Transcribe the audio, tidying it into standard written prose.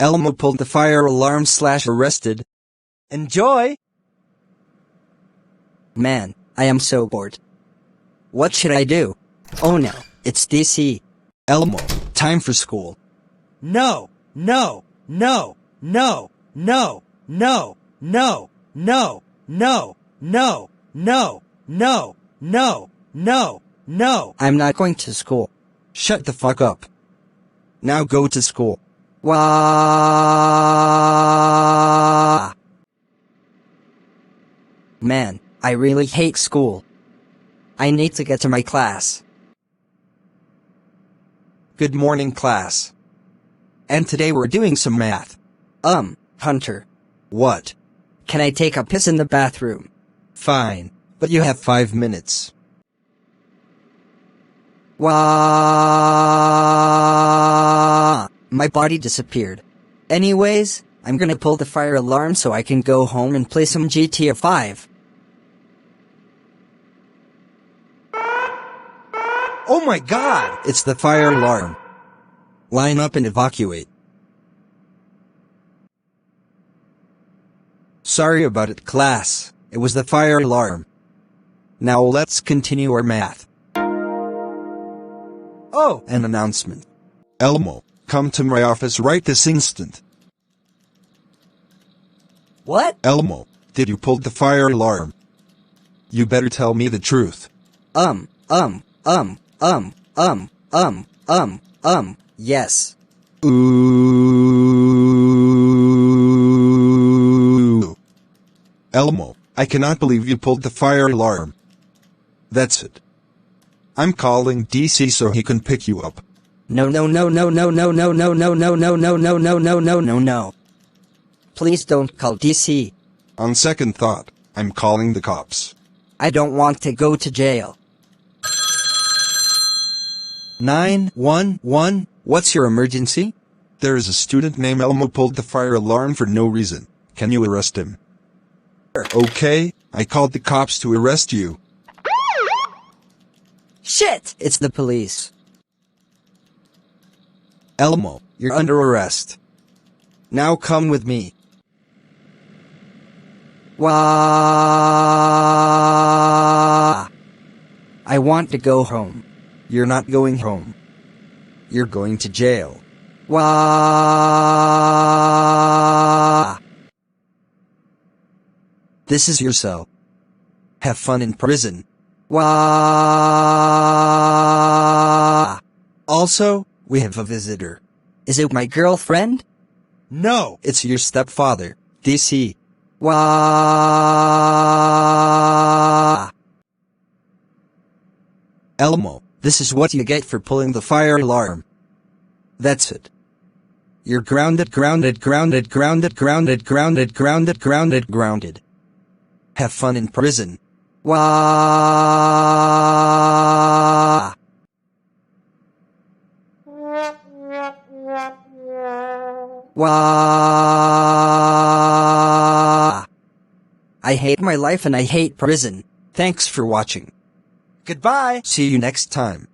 Elmo pulled the fire alarm / arrested. Enjoy! Man, I am so bored. What should I do? Oh no, it's DC. Elmo, time for school. No, no, no, no, no, no, no, no, no, no, no, no, no, no, no. I'm not going to school. Shut the fuck up. Now go to school. Wah! Man, I really hate school. I need to get to my class. Good morning, class. And today we're doing some math. Hunter. What? Can I take a piss in the bathroom? Fine, but you have 5 minutes. Wah! My body disappeared. Anyways, I'm gonna pull the fire alarm so I can go home and play some GTA 5. Oh my god! It's the fire alarm. Line up and evacuate. Sorry about it, class. It was the fire alarm. Now let's continue our math. Oh, an announcement. Elmo, come to my office right this instant. What? Elmo, did you pull the fire alarm? You better tell me the truth. Yes. Ooh. Elmo, I cannot believe you pulled the fire alarm. That's it. I'm calling DC so he can pick you up. No. Please don't call DC. On second thought, I'm calling the cops. I don't want to go to jail. 911, what's your emergency? There is a student named Elmo pulled the fire alarm for no reason. Can you arrest him? Okay, I called the cops to arrest you. Shit! It's the police. Elmo, you're under arrest. Now come with me. Wah! I want to go home. You're not going home. You're going to jail. Wah! This is your cell. Have fun in prison. Wah! Also, we have a visitor. Is it my girlfriend? No, it's your stepfather, DC. Wah! Elmo, this is what you get for pulling the fire alarm. That's it. You're grounded. Have fun in prison. Wah! Wah! I hate my life and I hate prison. Thanks for watching. Goodbye. See you next time.